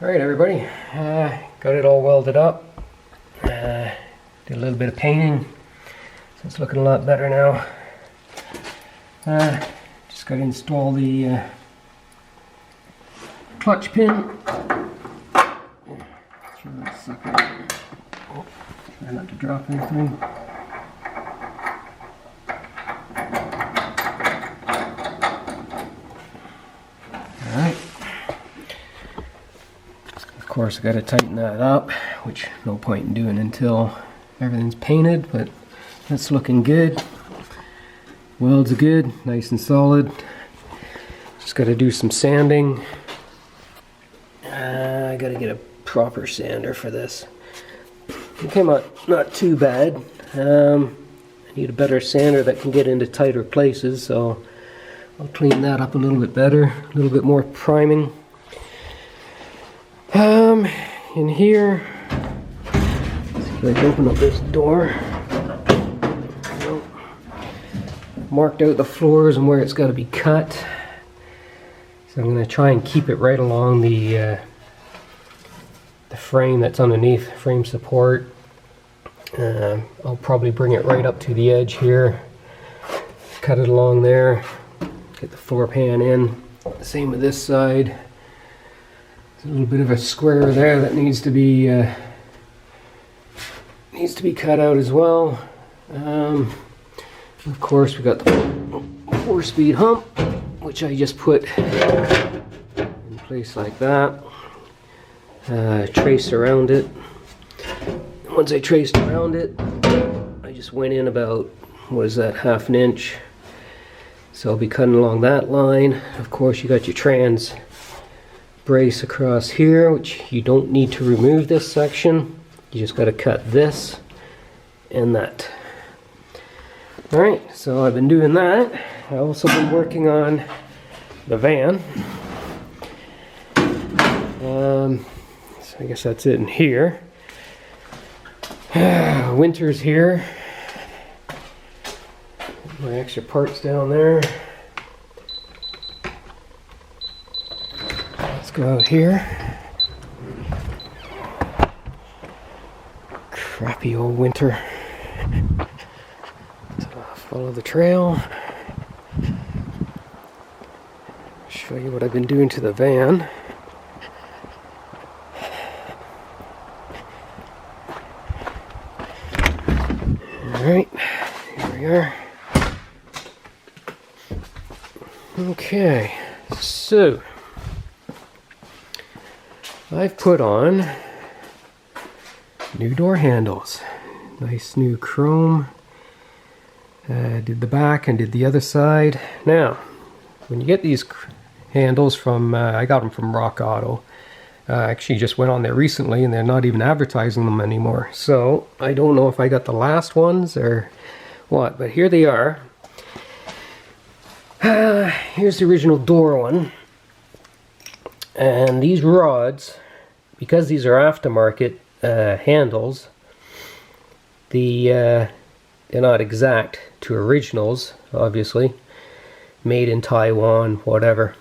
Alright everybody, got it all welded up, did a little bit of painting, so it's looking a lot better now. Just got to install the clutch pin. Throw that sucker in. Oh, try not to drop anything. Alright. Of course I got to tighten that up, which no point in doing until everything's painted, but that's looking good. Welds are good, nice and solid. Just got to do some sanding. I got to get a proper sander for this. It came out not too bad. I need a better sander that can get into tighter places, so I'll clean that up a little bit better, a little bit more priming. In here, let's see if I can open up this door. Marked out the floors and where it's got to be cut. So I'm going to try and keep it right along the frame that's underneath, frame support. I'll probably bring it right up to the edge here, cut it along there, get the floor pan in. Same with this side. There's a little bit of a square there that needs to be cut out as well. Of course, we got the 4-speed hump, which I just put in place like that. Traced around it. Once I traced around it, I just went in about, what is that, half an inch. So I'll be cutting along that line. Of course, you got your trans brace across here, which you don't need to remove this section. You just got to cut this and that. Alright, so I've been doing that. I've also been working on the van. So I guess that's it in here. Winter's here. My extra parts down there. Let's go out here. Crappy old winter. Follow the trail. Show you what I've been doing to the van. Alright, here we are. Okay, so I've put on new door handles. Nice new chrome. Did the back and did the other side. Now, when you get these handles from, I got them from Rock Auto. Actually just went on there recently and they're not even advertising them anymore. So, I don't know if I got the last ones or what, but here they are. Here's the original door one. And these rods, because these are aftermarket handles, they're not exact to originals, obviously, made in Taiwan, whatever.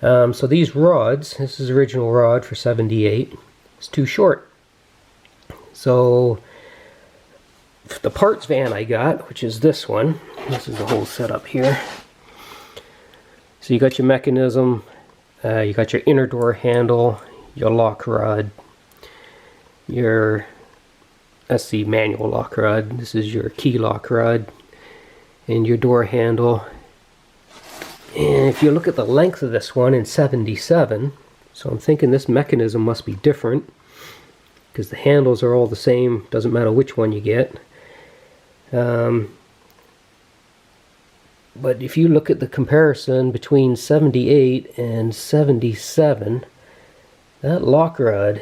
So these rods, this is original rod for 78, it's too short. So the parts van I got, which is this one, this is the whole setup here. So you got your mechanism, you got your inner door handle, your lock rod, that's the manual lock rod. This is your key lock rod and your door handle. And if you look at the length of this one in 77, so I'm thinking this mechanism must be different because the handles are all the same, doesn't matter which one you get. But if you look at the comparison between 78 and 77, that lock rod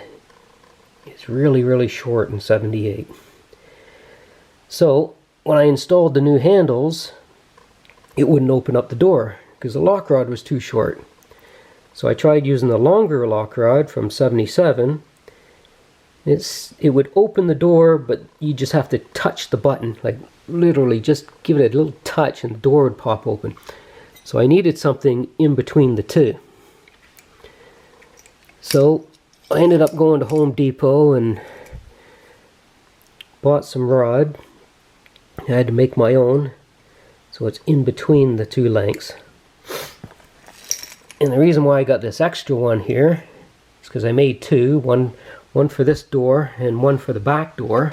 is really short in 78. So when I installed the new handles, it wouldn't open up the door because the lock rod was too short. So I tried using the longer lock rod from 77. It would open the door, but you just have to touch the button, like literally just give it a little touch and the door would pop open. So I needed something in between the two. So I ended up going to Home Depot and bought some rod. I had to make my own, so it's in between the two lengths. And the reason why I got this extra one here is because I made two, one for this door and one for the back door.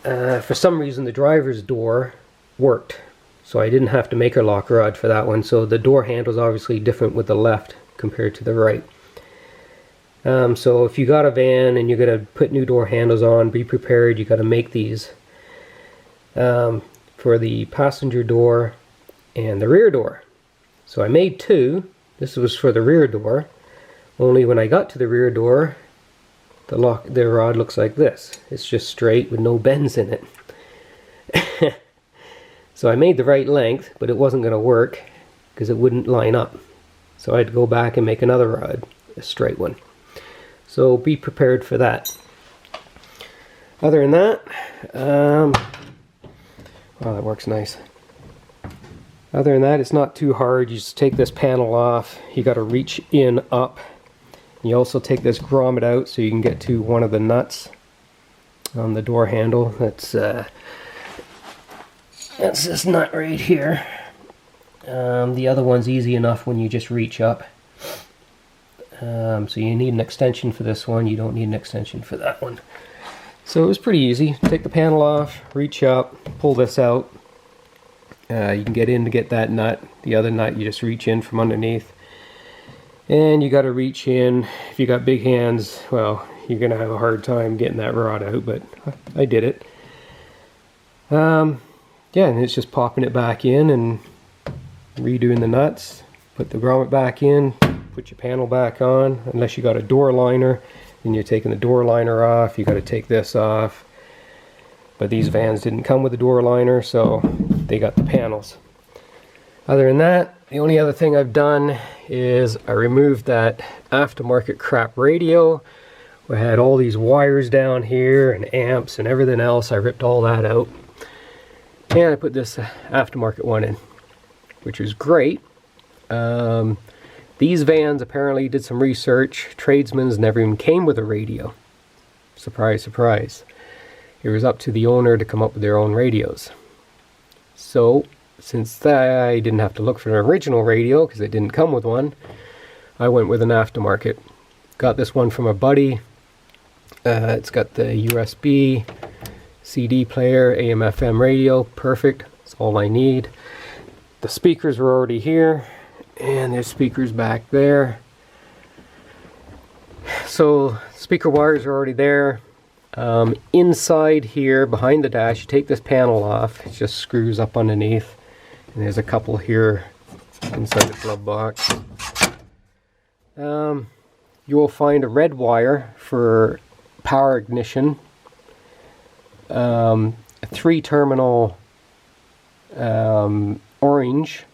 For some reason the driver's door worked, so I didn't have to make a lock rod for that one. So the door handle is obviously different with the left compared to the right. So if you got a van and you're going to put new door handles on, be prepared, you got to make these for the passenger door and the rear door. So I made two. This was for the rear door, only when I got to the rear door, the rod looks like this. It's just straight with no bends in it. So I made the right length, but it wasn't going to work because it wouldn't line up. So I had to go back and make another rod, a straight one. So be prepared for that. Other than that, wow, that works nice. Other than that, it's not too hard. You just take this panel off. You got to reach in up. You also take this grommet out so you can get to one of the nuts on the door handle. That's this nut right here. The other one's easy enough when you just reach up. So you need an extension for this one. You don't need an extension for that one. So it was pretty easy. Take the panel off, reach up, pull this out. You can get in to get that nut. The other nut you just reach in from underneath. And you got to reach in. If you got big hands, well, you're going to have a hard time getting that rod out, but I did it. Yeah, and it's just popping it back in and redoing the nuts. Put the grommet back in, put your panel back on. Unless you got a door liner, then you're taking the door liner off. You got to take this off. But these vans didn't come with a door liner, so they got the panels. Other than that, the only other thing I've done is I removed that aftermarket crap radio. We had all these wires down here and amps and everything else. I ripped all that out. And I put this aftermarket one in, which is great. These vans apparently did some research. Tradesmen's never even came with a radio. Surprise, surprise. It was up to the owner to come up with their own radios. So, since I didn't have to look for an original radio because it didn't come with one, I went with an aftermarket. Got this one from a buddy. It's got the USB, CD player, AM/FM radio. Perfect. That's all I need. The speakers were already here, and there's speakers back there. So, speaker wires are already there. Inside here, behind the dash, you take this panel off. It just screws up underneath. And there's a couple here inside the glove box. You will find a red wire for power ignition. A 3-terminal orange.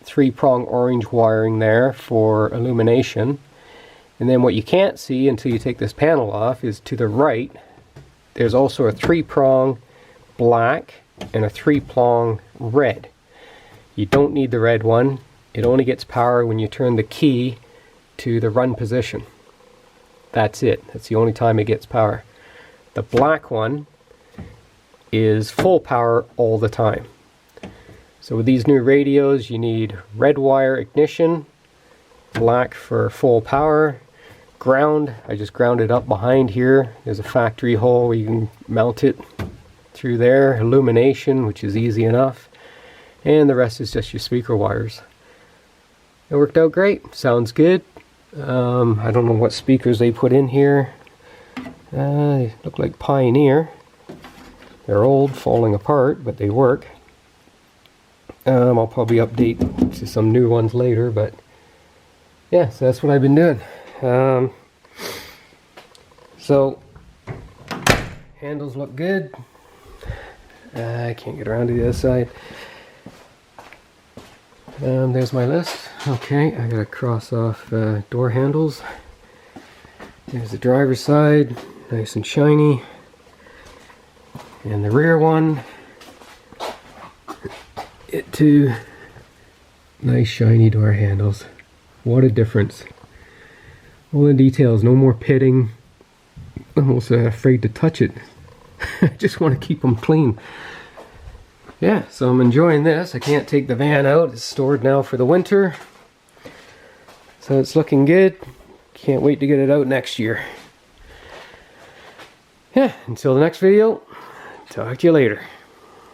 3-prong orange wiring there for illumination. And then what you can't see until you take this panel off is to the right, there's also a 3-prong black and a 3-prong red. You don't need the red one. It only gets power when you turn the key to the run position. That's it. That's the only time it gets power. The black one is full power all the time. So with these new radios, you need red wire ignition, black for full power, ground. I just ground it up behind here. There's a factory hole where you can mount it through there. Illumination, which is easy enough. And the rest is just your speaker wires. It worked out great. Sounds good. I don't know what speakers they put in here. They look like Pioneer. They're old, falling apart, but they work. I'll probably update to some new ones later, but yeah, so that's what I've been doing. So handles look good. I can't get around to the other side. There's my list. Okay, I gotta cross off door handles. There's the driver's side, nice and shiny. And the rear one, it too, nice shiny door handles. What a difference. All the details, no more pitting. I'm almost afraid to touch it. I just want to keep them clean. Yeah, so I'm enjoying this. I can't take the van out. It's stored now for the winter. So it's looking good. Can't wait to get it out next year. Yeah, until the next video, talk to you later.